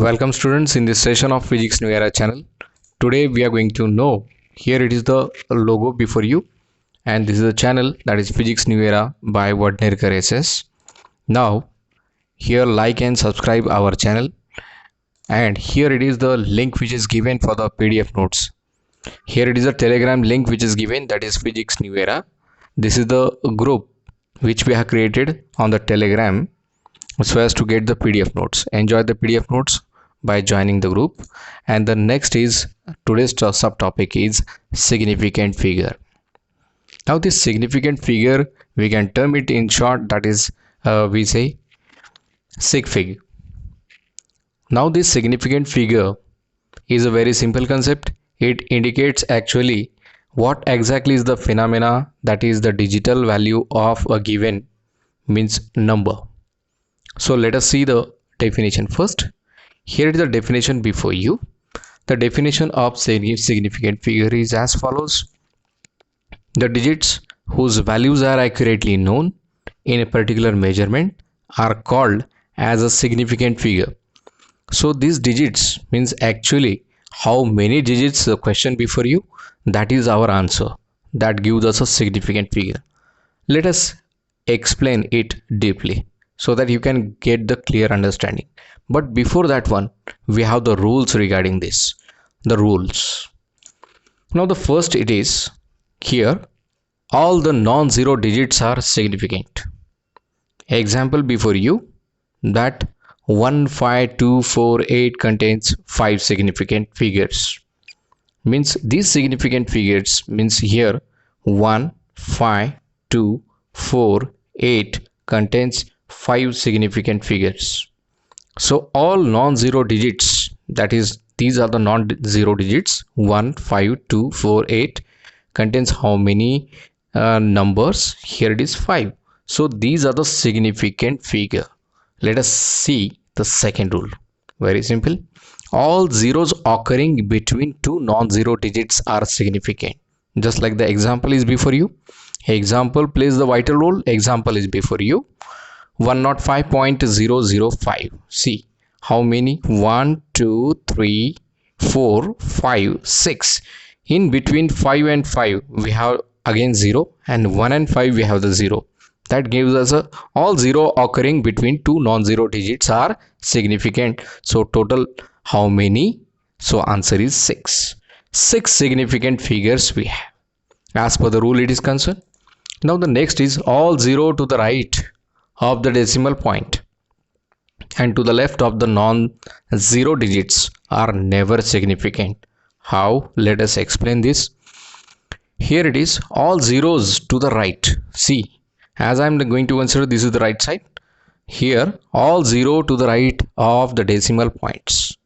Welcome students in this session of Physics New Era channel. Today we are going to know, here it is the logo before you, and this is the channel, that is Physics New Era by Wadnerkar SS. Now here like and subscribe our channel, and here it is the link which is given for the PDF notes. Here it is a Telegram link which is given, that is Physics New Era. This is the group which we have created on the Telegram so as to get the PDF notes. Enjoy the PDF notes by joining the group. And the next is, today's subtopic is significant figure. Now this significant figure, we can term it in short, that is we say sig fig. Now this significant figure is a very simple concept. It indicates actually what exactly is the phenomena, that is the digital value of a given means number. So let us see the definition first. Here is the definition before you. The definition of significant figure is as follows. The digits whose values are accurately known in a particular measurement are called as a significant figure. So these digits means actually how many digits, the question before you, that is our answer. That gives us a significant figure. Let us explain it deeply, so that you can get the clear understanding. But before that one, we have the rules regarding this. The rules. Now the first it is, here all the non-zero digits are significant. Example before you, that 1, 5, 2, 4, 8 contains 5 significant figures. Means these significant figures means here 1, 5, 2, 4, 8 contains 5 significant figures. So all non-zero digits, that is these are the non-zero digits, 1, 5, 2, 4, 8 contains how many numbers? Here it is 5. So these are the significant figure. Let us see the second rule. Very simple. All zeros occurring between two non-zero digits are significant. Just like the example is before you. Example plays the vital role. Example is before you. 105.005. See how many? 1, 2, 3, 4, 5, 6. In between 5 and 5 we have again 0, and 1 and 5 we have the 0. That gives us a all zero occurring between two non-zero digits are significant. So total how many? So answer is 6. 6 significant figures we have as per the rule it is concerned. Now the next is all 0 to the right of the decimal point and to the left of the non-zero digits are never significant. How? Let us explain this. Here it is all zeros to the right. See, as I am going to consider this is the right side. Here all 0 to the right of the decimal points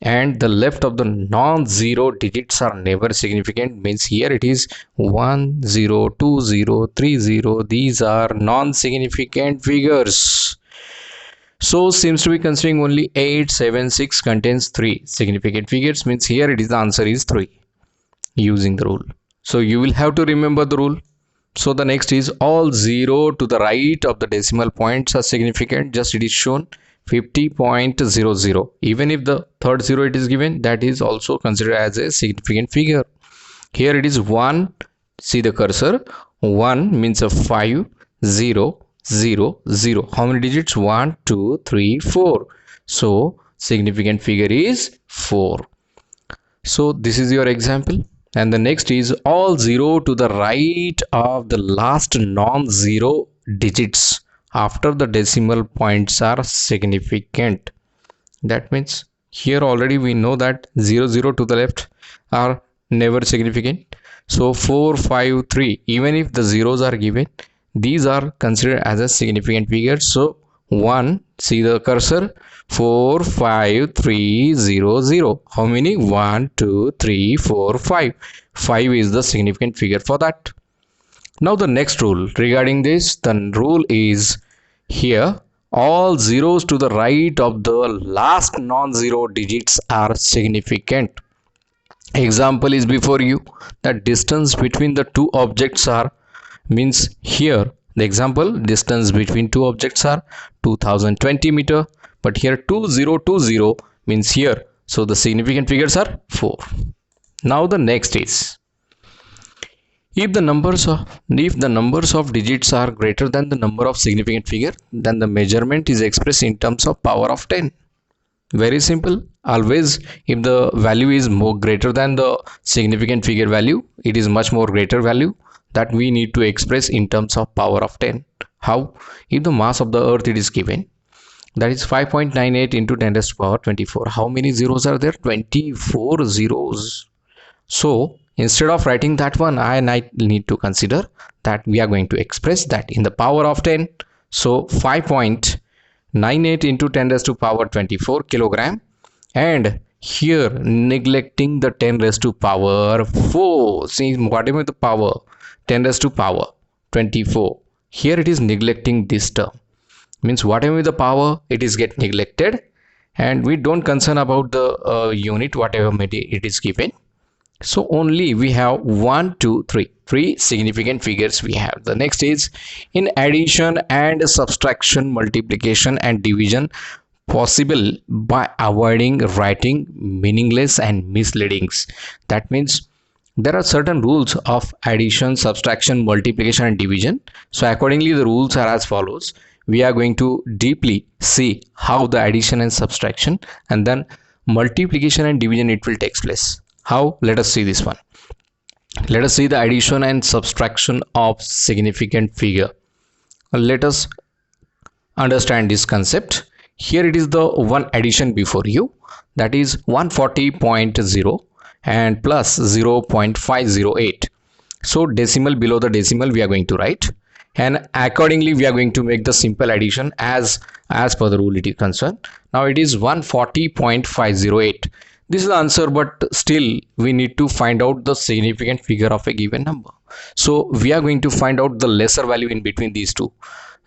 and the left of the non-zero digits are never significant. Means here it is 1, 0, 2, 0, 3, 0. These are non-significant figures. So seems to be considering only 8, 7, 6 contains 3 significant figures. Means here it is the answer is 3 using the rule. So you will have to remember the rule. So the next is all 0 to the right of the decimal points are significant. Just it is shown 50.00. Even if the third 0 it is given, that is also considered as a significant figure. Here it is 1. See the cursor. 1 means a 5, 0, 0, 0. How many digits? 1, 2, 3, 4. So significant figure is 4. So this is your example. And the next is all 0 to the right of the last non-zero digits after the decimal points are significant. That means here already we know that 0, 0 to the left are never significant. So 4, 5, 3, even if the zeros are given, these are considered as a significant figure. So 1, see the cursor, 4, 5, 3, 0, 0. How many? 1, 2, 3, 4, 5. 5 is the significant figure for that. Now the next rule regarding this, the rule is here all zeros to the right of the last non-zero digits are significant. Example is before you. The distance between the two objects are, means here the example, distance between two objects are 2020 meter, but here 2020 means here. So the significant figures are 4. Now the next is, if the numbers of digits are greater than the number of significant figure, then the measurement is expressed in terms of power of 10. Very simple. Always, if the value is more greater than the significant figure value, it is much more greater value that we need to express in terms of power of 10. How? If the mass of the earth it is given, that is 5.98 into 10 raised to power 24. How many zeros are there? 24 zeros. So instead of writing that one, I need to consider that we are going to express that in the power of 10. So 5.98 into 10 raised to power 24 kilogram, and here neglecting the 10 raised to power 4. See, whatever the power 10 raised to power 24, here it is neglecting this term, means whatever the power it is get neglected, and we don't concern about the unit whatever it is given. So only we have 1, 2, 3 significant figures we have. The next is, in addition and subtraction, multiplication and division possible by avoiding writing meaningless and misleadings. That means there are certain rules of addition, subtraction, multiplication and division. So accordingly the rules are as follows. We are going to deeply see how the addition and subtraction and then multiplication and division it will take place. How? Let us see this one. Let us see the addition and subtraction of significant figure. Let us understand this concept. Here it is the one addition before you, that is 140.0 and plus 0.508. So decimal below the decimal we are going to write, and accordingly we are going to make the simple addition as per the rule it is concerned. Now it is 140.508. This is the answer, but still we need to find out the significant figure of a given number. So we are going to find out the lesser value in between these two.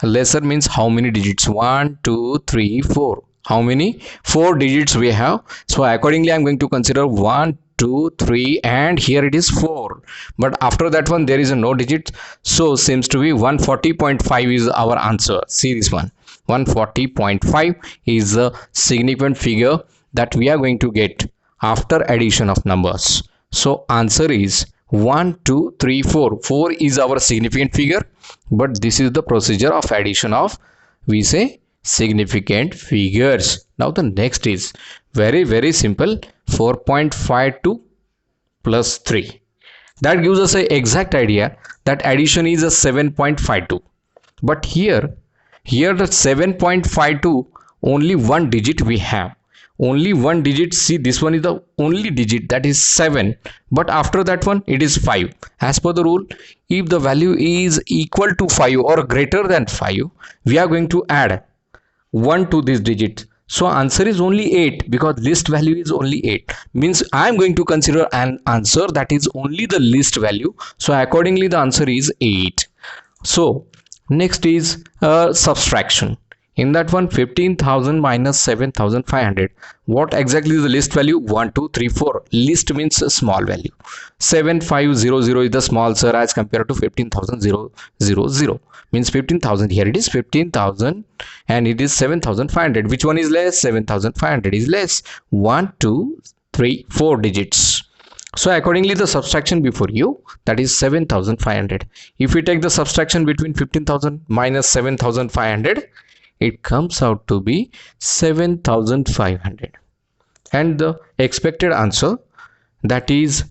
Lesser means how many digits? 1, 2, 3, 4. How many? 4 digits we have. So accordingly I am going to consider 1, 2, 3, and here it is 4. But after that one there is a no digit. So seems to be 140.5 is our answer. See this one. 140.5 is the significant figure that we are going to get after addition of numbers. So answer is 1, 2, 3, 4. 4 is our significant figure, but this is the procedure of addition of, we say, significant figures. Now the next is very simple. 4.52 plus 3. That gives us an exact idea that addition is a 7.52. But here the 7.52 only one digit we have. Only one digit. See, this one is the only digit, that is 7, but after that one it is 5. As per the rule, if the value is equal to 5 or greater than 5, we are going to add 1 to this digit. So answer is only 8, because least value is only 8, means I am going to consider an answer that is only the least value. So accordingly the answer is 8. So next is subtraction. In that one, 15,000 minus 7,500. What exactly is the least value? 1, 2, 3, 4. Least means a small value. 7500 is the small, sir, as compared to 15,000. Means 15,000. Here it is 15,000 and it is 7,500. Which one is less? 7,500 is less. 1, 2, 3, 4 digits. So accordingly the subtraction before you, that is 7,500. If we take the subtraction between 15,000 minus 7,500, it comes out to be 7,500, and the expected answer, that is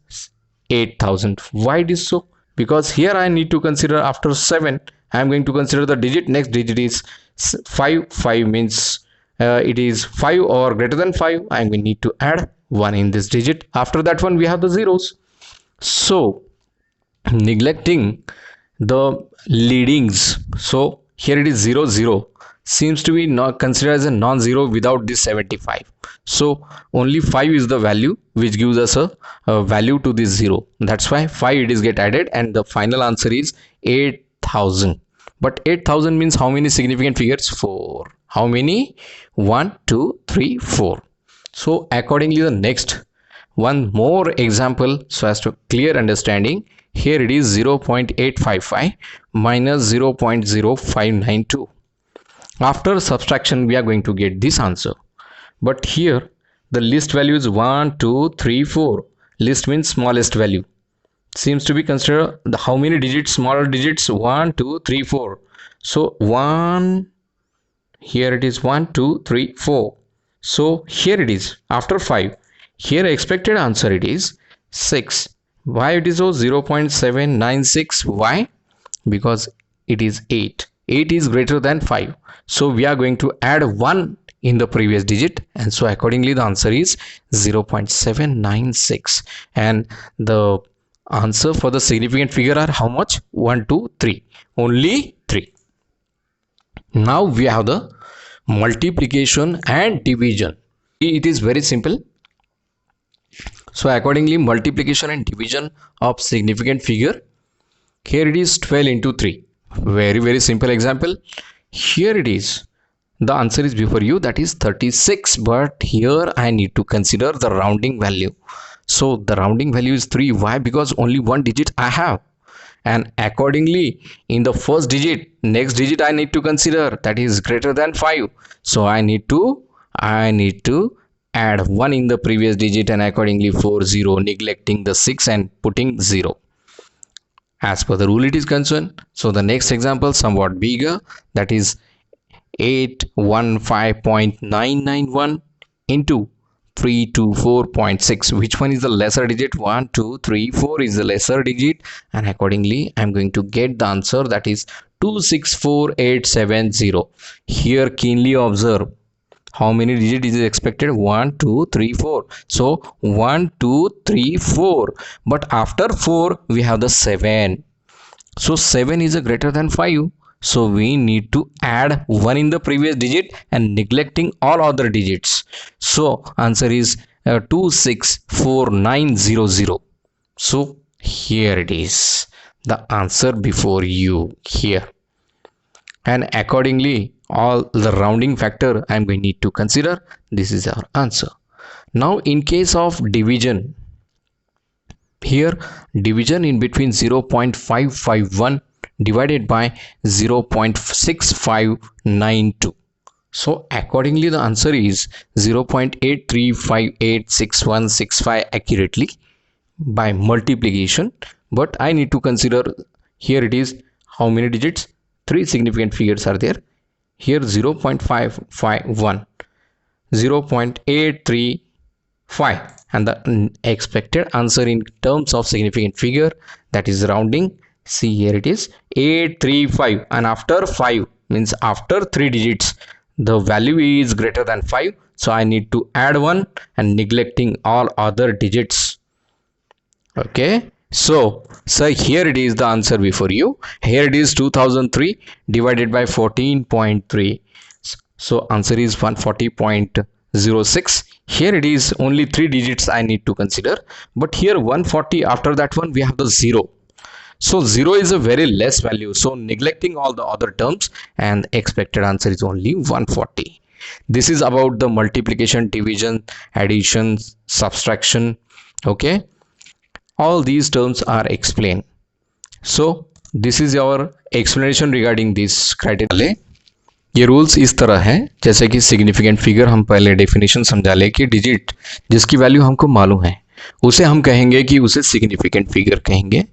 8,000. Why it is so? Because here I need to consider after 7 I am going to consider the digit. Next digit is 5. 5 means it is 5 or greater than 5. I will need to add 1 in this digit. After that one we have the zeros. So neglecting the leadings, so here it is 0, 0 seems to be not considered as a non-zero without this 75. So only 5 is the value which gives us a value to this 0. That's why 5 it is get added, and the final answer is 8,000. But 8,000 means how many significant figures? 4. How many? 1, 2, 3, 4. So accordingly the next one more example, so as to clear understanding. Here it is 0.855 minus 0.0592. After subtraction we are going to get this answer, but here The list value is 1, 2, 3, 4. List means smallest value. Seems to be considered the how many digits, smaller digits, 1, 2, 3, 4. So 1, here it is 1, 2, 3, 4. So here it is after 5. Here expected answer it is 6. Why it is so? 0.796. Why? Because it is 8. 8 is greater than 5. So we are going to add 1 in the previous digit, and so accordingly the answer is 0.796. And the answer for the significant figure are how much? 1, 2, 3. Only 3. Now we have the multiplication and division. It is very simple. So accordingly, multiplication and division of significant figure. Here it is 12 into 3. Very simple example. Here it is. The answer is before you, that is 36. But here I need to consider the rounding value. So the rounding value is 3. Why? Because only one digit I have. And accordingly, in the first digit, next digit I need to consider, that is greater than 5. So I need to add 1 in the previous digit, and accordingly 40, neglecting the 6 and putting 0 as per the rule it is concerned. So the next example somewhat bigger, that is 815.991 into 324.6. Which one is the lesser digit? 1, 2, 3, 4 is the lesser digit, and accordingly I'm going to get the answer, that is 264870. Here keenly observe how many digits is expected? 1, 2, 3, 4. So 1, 2, 3, 4. But after 4 we have the 7. So 7 is a greater than 5. So we need to add 1 in the previous digit and neglecting all other digits. So answer is 264900. So here it is, the answer before you here. And accordingly, all the rounding factor I am going to need to consider. This is our answer. Now in case of division, here division in between 0.551 divided by 0.6592. So accordingly the answer is 0.83586165 accurately by multiplication. But I need to consider, here it is how many digits? 3 significant figures are there. Here 0.551, 0.835, and the expected answer in terms of significant figure, that is rounding. See, here it is 835, and after 5 means after 3 digits the value is greater than 5. So I need to add 1 and neglecting all other digits. Okay. So here it is the answer before you. Here it is 2003 divided by 14.3. So answer is 140.06. Here it is only 3 digits I need to consider. But here 140, after that one we have the 0. So 0 is a very less value. So neglecting all the other terms, and expected answer is only 140. This is about the multiplication, division, addition, subtraction. Okay. All these terms are explained. So this is our explanation regarding this criteria. ये rules इस तरह है, जैसे कि significant figure हम पहले definition समझा ले कि डिजिट जिसकी वैल्यू हमको मालूम है उसे हम कहेंगे कि उसे सिग्निफिकेंट फिगर कहेंगे,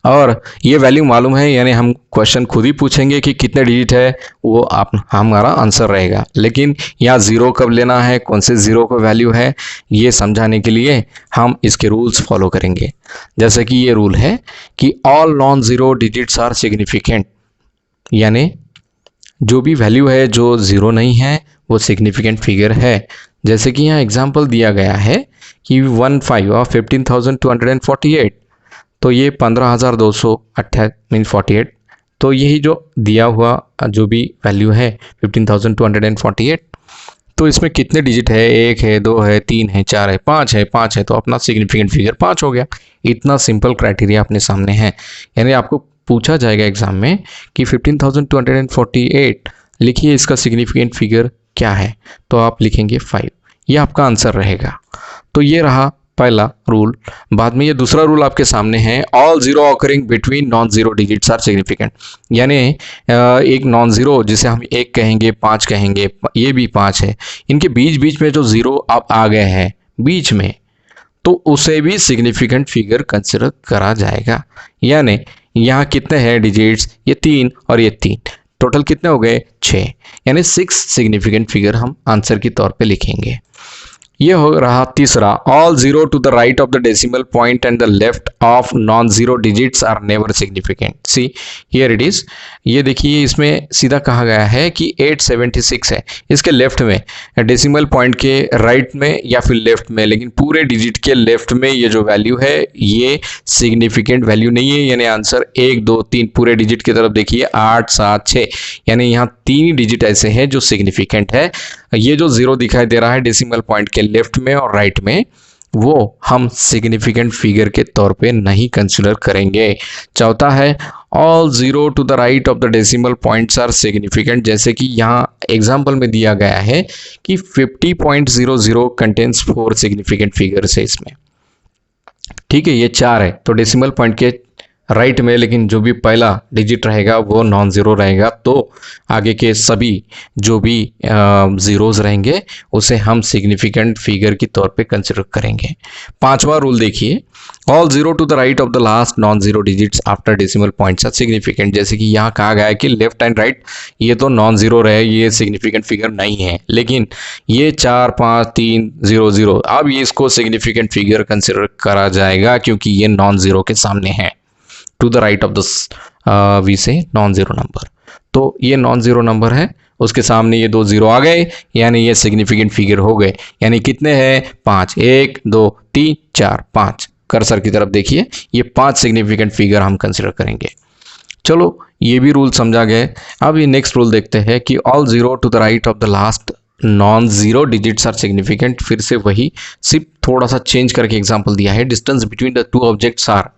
और ये वैल्यू मालूम है यानी हम क्वेश्चन खुद ही पूछेंगे कि कितने डिजिट है, वो आप हमारा आंसर रहेगा। लेकिन यहाँ ज़ीरो कब लेना है, कौन से ज़ीरो का वैल्यू है, ये समझाने के लिए हम इसके रूल्स फॉलो करेंगे। जैसे कि ये रूल है कि all non zero digits are significant, यानी जो भी वैल्यू है जो ज़ीरो नहीं है वो सिग्निफिकेंट फिगर है। जैसे कि यहाँ एग्जांपल दिया गया है कि 15 और 15,248, तो ये 15,248 मीन 48, तो यही जो दिया हुआ जो भी वैल्यू है 15,248, तो इसमें कितने डिजिट है, 1 है, 2 है, 3 है, 4 है, 5 है, 5 है, तो अपना सिग्निफिकेंट फिगर 5 हो गया। इतना सिंपल क्राइटेरिया अपने सामने है। यानी आपको पूछा जाएगा एग्जाम में कि 15,248 लिखिए, इसका सिग्निफिकेंट फिगर क्या है, तो आप लिखेंगे 5, ये आपका आंसर रहेगा। तो ये रहा पहला रूल। बाद में ये दूसरा रूल आपके सामने है, all zero occurring between non zero digits are significant. यानी एक नॉन जीरो जिसे हम 1 कहेंगे, 5 कहेंगे, ये भी 5 है, इनके बीच बीच में जो जीरो आप आ गए हैं बीच में, तो उसे भी सिग्निफिकेंट फिगर कंसिडर करा जाएगा। यानी यहाँ कितने हैं डिजिट्स, ये 3 और ये 3, टोटल कितने हो गए 6, यानी 6 सिग्निफिकेंट फिगर हम आंसर के तौर पे लिखेंगे। ये हो रहा तीसरा, all zero to the right of the decimal point and the left of non zero digits are never significant. See here it is. ये देखिए इसमें सीधा कहा गया है कि 876 है, इसके लेफ्ट में डेसिमल पॉइंट के राइट में या फिर लेफ्ट में, लेकिन पूरे डिजिट के लेफ्ट में ये जो वैल्यू है ये सिग्निफिकेंट वैल्यू नहीं है। यानी आंसर 1 2 3 पूरे डिजिट की तरफ देखिए 8 7 6, यानी यहाँ 3 डिजिट ऐसे हैं जो सिग्निफिकेंट है। ये जो जीरो दिखाई दे रहा है डेसिमल पॉइंट के लेफ्ट में और राइट में, वो हम सिग्निफिकेंट फिगर के तौर पे नहीं कंसीडर करेंगे। चौथा है, all zero to the right of the decimal points are significant. जैसे कि यहाँ एग्जांपल में दिया गया है कि 50.00 कंटेन्स 4 सिग्निफिकेंट फिगर्स है इसमें, ठीक है, ये 4 है तो डेसिमल पॉइंट के राइट में, लेकिन जो भी पहला डिजिट रहेगा वो नॉन ज़ीरो रहेगा, तो आगे के सभी जो भी ज़ीरोज़ रहेंगे उसे हम सिग्निफिकेंट फिगर के तौर पे कंसिडर करेंगे। पांचवा रूल देखिए, all zero to the right of the last non zero digits after decimal points are significant. जैसे कि यहाँ कहा गया है कि लेफ्ट एंड राइट ये तो नॉन जीरो रहे, ये सिग्निफिकेंट फिगर नहीं है, लेकिन ये 4 5 3 0 0, अब ये इसको सिग्निफिकेंट फिगर कंसिडर करा जाएगा क्योंकि ये नॉन जीरो के सामने है। To the right of the वी से नॉन जीरो नंबर, तो ये नॉन जीरो नंबर है, उसके सामने ये 2 जीरो आ गए, यानी ये सिग्निफिकेंट फिगर हो गए। यानी कितने हैं 5, 1 2 3 4 5, कर्सर की तरफ देखिए, ये 5 सिग्निफिकेंट फिगर हम कंसिडर करेंगे। चलो ये भी रूल समझा गए। अब ये नेक्स्ट रूल देखते हैं कि all zero to the right of the last non zero digits are significant. फिर से वही, सिर्फ थोड़ा सा चेंज करके एग्जांपल दिया है। Distance between the 2 objects are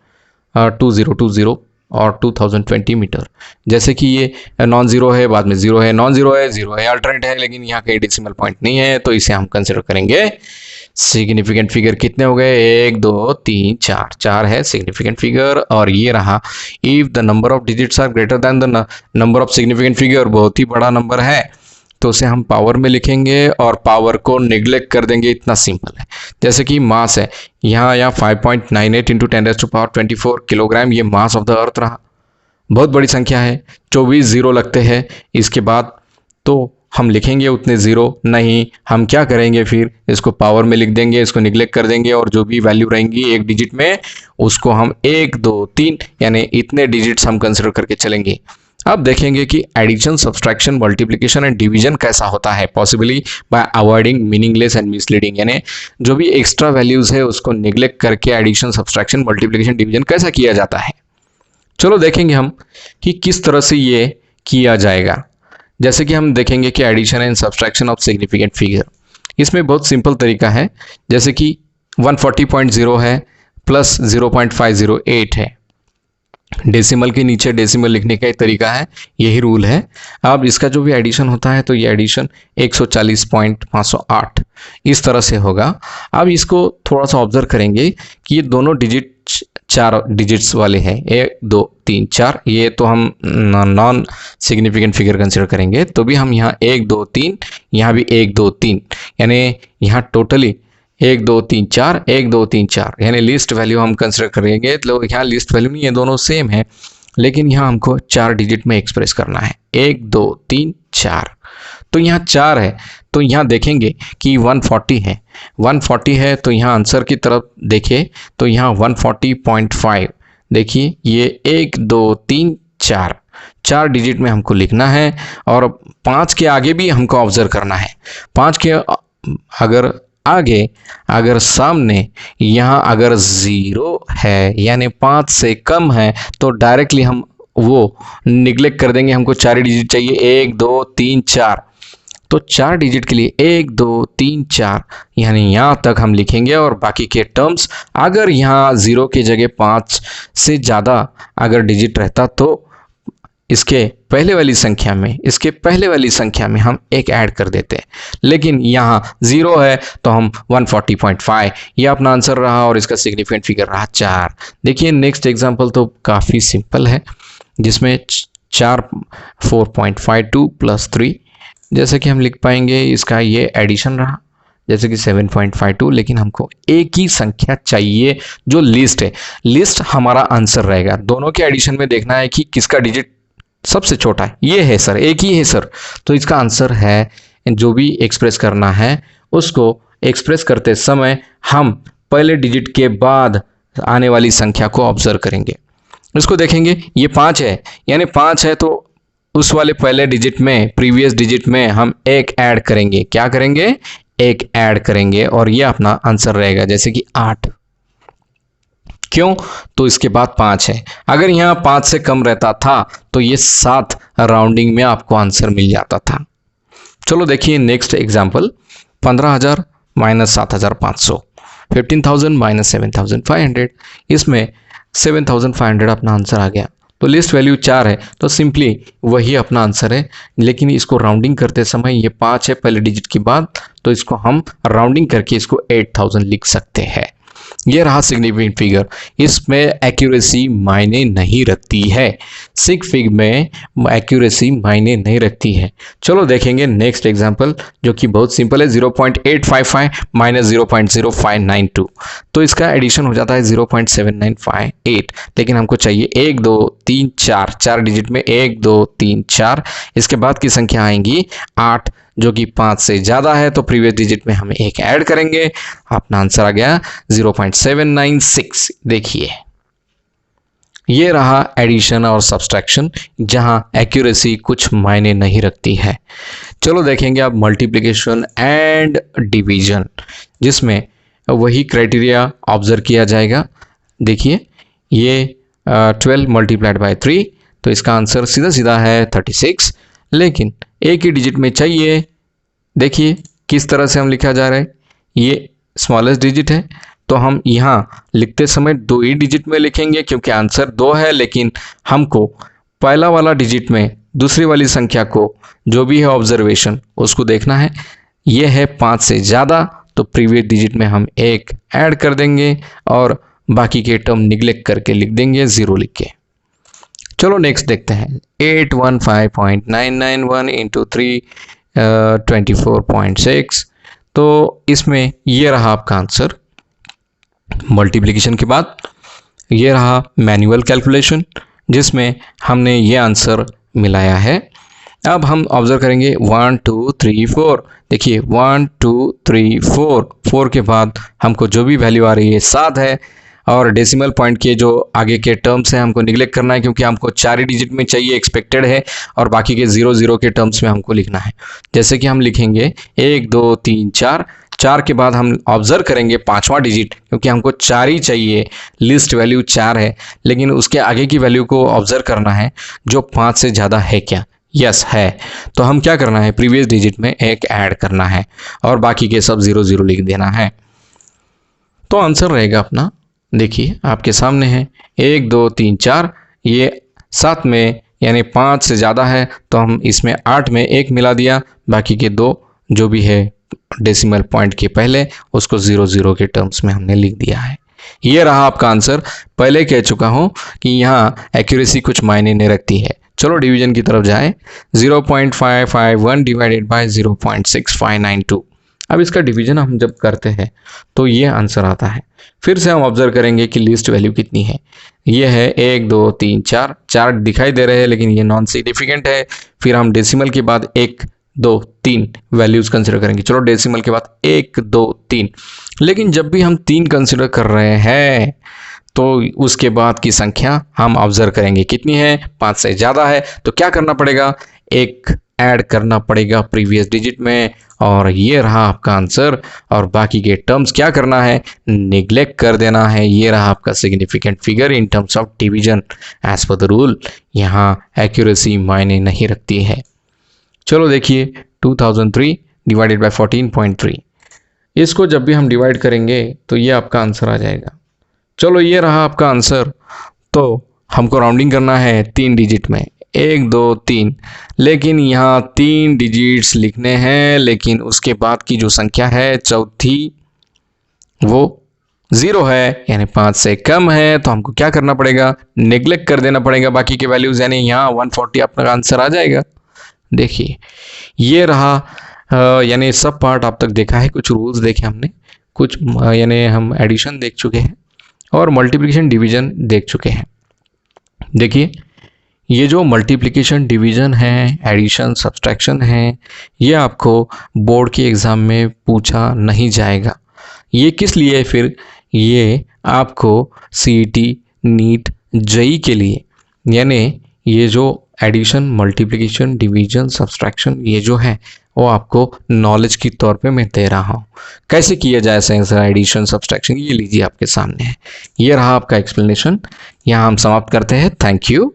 2020 और 2020 मीटर। जैसे कि ये नॉन जीरो है, बाद में जीरो है, नॉन जीरो है, जीरो है, अल्टरनेट है, लेकिन यहाँ कहीं डेसिमल पॉइंट नहीं है, तो इसे हम कंसिडर करेंगे सिग्निफिकेंट फिगर। कितने हो गए 1 2 3 4, 4 है सिग्निफिकेंट फिगर। और ये रहा, if the number of digits are greater than the number of significant figure, बहुत ही बड़ा नंबर है तो उसे हम पावर में लिखेंगे और पावर को निग्लेक्ट कर देंगे, इतना सिंपल है। जैसे कि मास है, यहाँ 5.98 इंटू 10⁻24 किलोग्राम ये मास ऑफ द अर्थ रहा, बहुत बड़ी संख्या है, 24 जीरो लगते हैं इसके बाद, तो हम लिखेंगे उतने जीरो नहीं, हम क्या करेंगे फिर इसको पावर में लिख देंगे, इसको निग्लेक्ट कर देंगे और जो भी वैल्यू रहेंगी एक डिजिट में उसको हम 1 2 3 यानी इतने डिजिट्स हम कंसिडर करके चलेंगे। अब देखेंगे कि addition, subtraction, multiplication and division कैसा होता है, possibly by avoiding meaningless and misleading, यानी जो भी एक्स्ट्रा वैल्यूज है उसको निग्लेक्ट करके एडिशन, सब्सट्रैक्शन, मल्टीप्लिकेशन, डिवीजन कैसा किया जाता है। चलो देखेंगे हम कि किस तरह से ये किया जाएगा। जैसे कि हम देखेंगे कि addition and subtraction of significant figure, इसमें बहुत सिंपल तरीका है। जैसे कि 140.0 है प्लस 0.508 है, डेसिमल के नीचे डेसिमल लिखने का एक तरीका है, यही रूल है। अब इसका जो भी एडिशन होता है तो ये एडिशन 140.508 इस तरह से होगा। अब इसको थोड़ा सा ऑब्जर्व करेंगे कि ये दोनों डिजिट 4 डिजिट्स वाले हैं, 1 2 3 4, ये तो हम नॉन सिग्निफिकेंट फिगर कंसिडर करेंगे, तो भी हम यहाँ 1 2 3, यहाँ भी 1 2 3, यानी यहाँ टोटली 1 2 3 4 1 2 3 4, यानी लिस्ट वैल्यू हम कंसिडर करेंगे। तो यहाँ लिस्ट वैल्यू नहीं है, दोनों सेम है, लेकिन यहाँ हमको 4 डिजिट में एक्सप्रेस करना है, 1 2 3 4, तो यहाँ 4 है, तो यहाँ देखेंगे कि 140 है, 140 है, तो यहाँ आंसर की तरफ देखिए तो यहाँ 140.5, देखिए ये 1 2 3 4, 4 डिजिट में हमको लिखना है और 5 के आगे भी हमको ऑब्जर्व करना है। 5 के अगर आगे, अगर सामने यहाँ अगर 0 है यानी 5 से कम है तो डायरेक्टली हम वो निग्लेक्ट कर देंगे, हमको 4 डिजिट चाहिए, 1 2 3 4, तो 4 डिजिट के लिए 1 2 3 4 यानी यहाँ तक हम लिखेंगे और बाकी के टर्म्स अगर यहाँ 0 की जगह 5 से ज़्यादा अगर डिजिट रहता तो इसके पहले वाली संख्या में हम एक ऐड कर देते हैं, लेकिन यहाँ 0 है तो हम 140.5, ये अपना आंसर रहा और इसका सिग्निफिकेंट फिगर रहा 4। देखिए नेक्स्ट एग्जांपल तो काफ़ी सिंपल है, जिसमें 4.52 प्लस 3, जैसे कि हम लिख पाएंगे इसका ये एडिशन रहा जैसे कि 7.52, लेकिन हमको एक ही संख्या चाहिए जो लिस्ट है। लिस्ट हमारा आंसर रहेगा। दोनों के एडिशन में देखना है कि किसका डिजिट सबसे छोटा है। ये है सर, एक ही है सर, तो इसका आंसर है, जो भी एक्सप्रेस करना है उसको एक्सप्रेस करते समय हम पहले डिजिट के बाद आने वाली संख्या को ऑब्जर्व करेंगे। इसको देखेंगे, ये 5 है, यानी 5 है तो उस वाले पहले डिजिट में, प्रीवियस डिजिट में हम एक ऐड करेंगे। क्या करेंगे? एक ऐड करेंगे और ये अपना आंसर रहेगा, जैसे कि 8। क्यों? तो इसके बाद 5 है। अगर यहाँ 5 से कम रहता था तो ये 7 राउंडिंग में आपको आंसर मिल जाता था। चलो देखिए नेक्स्ट एग्जांपल, 15,000 माइनस 7,500, 15,000 माइनस 7,500। इसमें 7,500 अपना आंसर आ गया, तो लिस्ट वैल्यू 4 है तो सिंपली वही अपना आंसर है। लेकिन इसको राउंडिंग करते समय ये 5 है पहले डिजिट के बाद, तो इसको हम राउंडिंग करके इसको 8,000 लिख सकते हैं। ये रहा सिग्निफिकेंट फिगर। इसमें एक्यूरेसी मायने नहीं रखती है, सिग फिग में एक्यूरेसी मायने नहीं रखती है। चलो देखेंगे नेक्स्ट एग्जांपल, जो कि बहुत सिंपल है, 0.855 माइनस 0.0592, तो इसका एडिशन हो जाता है 0.7958। लेकिन हमको चाहिए 1 2 3 4, 4 डिजिट में 1 2 3 4। इसके बाद की संख्या आएंगी 8, जो कि 5 से ज़्यादा है, तो प्रीवियस डिजिट में हम एक ऐड करेंगे। अपना आंसर आ गया 0.796। देखिए ये रहा एडिशन और सब्सट्रैक्शन, जहां एक्यूरेसी कुछ मायने नहीं रखती है। चलो देखेंगे अब मल्टीप्लिकेशन एंड डिवीजन, जिसमें वही क्राइटेरिया ऑब्जर्व किया जाएगा। देखिए ये 12 मल्टीप्लाइड बाय 3, तो इसका आंसर सीधा सीधा है 36, लेकिन एक ही डिजिट में चाहिए। देखिए किस तरह से हम लिखा जा रहा है, ये स्मॉलेस्ट डिजिट है तो हम यहाँ लिखते समय 2 ही डिजिट में लिखेंगे, क्योंकि आंसर 2 है, लेकिन हमको पहला वाला डिजिट में दूसरी वाली संख्या को जो भी है ऑब्जर्वेशन उसको देखना है। ये है 5 से ज़्यादा, तो प्रीवियस डिजिट में हम एक ऐड कर देंगे और बाकी के टर्म निगलेक्ट करके लिख देंगे 0 लिख के। चलो नेक्स्ट देखते हैं, 815.991 इंटू 3 24.6। तो इसमें ये रहा आपका आंसर मल्टीप्लिकेशन के बाद। ये रहा मैनुअल कैलकुलेशन, जिसमें हमने ये आंसर मिलाया है। अब हम ऑब्जर्व करेंगे 1 2 3 4। देखिए 1 2 3 4, 4 के बाद हमको जो भी वैल्यू आ रही है 7 है, और डेसिमल पॉइंट के जो आगे के टर्म्स हैं हमको निगलेक्ट करना है, क्योंकि हमको 4 ही डिजिट में चाहिए, एक्सपेक्टेड है, और बाकी के 0 0 के टर्म्स में हमको लिखना है। जैसे कि हम लिखेंगे 1 2 3 4, 4 के बाद हम ऑब्जर्व करेंगे 5वां डिजिट, क्योंकि हमको 4 ही चाहिए, लिस्ट वैल्यू 4 है, लेकिन उसके आगे की वैल्यू को ऑब्जर्व करना है जो 5 से ज़्यादा है क्या। यस है, तो हम क्या करना है, प्रीवियस डिजिट में एक ऐड करना है और बाकी के सब 0 0 लिख देना है। तो आंसर रहेगा अपना, देखिए आपके सामने है 1 2 3 4, ये 7 में यानी 5 से ज़्यादा है, तो हम इसमें 8 में 1 मिला दिया, बाकी के 2 जो भी है डेसिमल पॉइंट के पहले उसको 0 0 के टर्म्स में हमने लिख दिया है। ये रहा आपका आंसर। पहले कह चुका हूँ कि यहाँ एक्यूरेसी कुछ मायने नहीं रखती है। चलो डिवीजन की तरफ जाएं, 0.551 डिवाइडेड बाय 0.6592। अब इसका डिवीजन हम जब करते हैं तो ये आंसर आता है। फिर से हम ऑब्जर्व करेंगे कि लिस्ट वैल्यू कितनी है। ये है 1 2 3 4, 4 दिखाई दे रहे हैं लेकिन ये नॉन सिग्निफिकेंट है। फिर हम डेसिमल के बाद 1 2 3 वैल्यूज कंसिडर करेंगे। चलो डेसिमल के बाद 1 2 3, लेकिन जब भी हम 3 कंसिडर कर रहे हैं तो उसके बाद की संख्या हम ऑब्जर्व करेंगे कितनी है, 5 से ज़्यादा है, तो क्या करना पड़ेगा, एक ऐड करना पड़ेगा प्रीवियस डिजिट में, और ये रहा आपका आंसर। और बाकी के टर्म्स क्या करना है, निगलेक्ट कर देना है। ये रहा आपका significant figure in terms of division as per the rule. यहाँ एक्यूरेसी मायने नहीं रखती है। चलो देखिए 2003 डिवाइडेड बाय 14.3, इसको जब भी हम डिवाइड करेंगे तो ये आपका आंसर आ जाएगा। चलो ये रहा आपका आंसर। तो हमको राउंडिंग करना है 3 डिजिट में, 1 2 3, लेकिन यहाँ 3 डिजिट्स लिखने हैं, लेकिन उसके बाद की जो संख्या है चौथी वो 0 है, यानी 5 से कम है। तो हमको क्या करना पड़ेगा, नेग्लेक्ट कर देना पड़ेगा बाकी के वैल्यूज, यानी यहाँ 140 अपना आंसर आ जाएगा। देखिए ये रहा, यानी सब पार्ट आप तक देखा है, कुछ रूल्स देखे हमने, कुछ यानी हम एडिशन देख चुके हैं और मल्टीप्लिकेशन डिवीजन देख चुके हैं। देखिए ये जो मल्टीप्लिकेशन डिवीजन है, एडिशन सब्सट्रैक्शन है, ये आपको बोर्ड के एग्ज़ाम में पूछा नहीं जाएगा। ये किस लिए, फिर ये आपको सीईटी, नीट, जेईई के लिए, यानी ये जो एडिशन, मल्टीप्लिकेशन, डिवीजन, सब्सट्रैक्शन ये जो है वो आपको नॉलेज की तौर पे मैं दे रहा हूँ। कैसे किया जाए सेंस एडिशन सब्सट्रैक्शन, ये लीजिए आपके सामने है। ये रहा आपका एक्सप्लेनेशन। यहाँ हम समाप्त करते हैं। Thank you.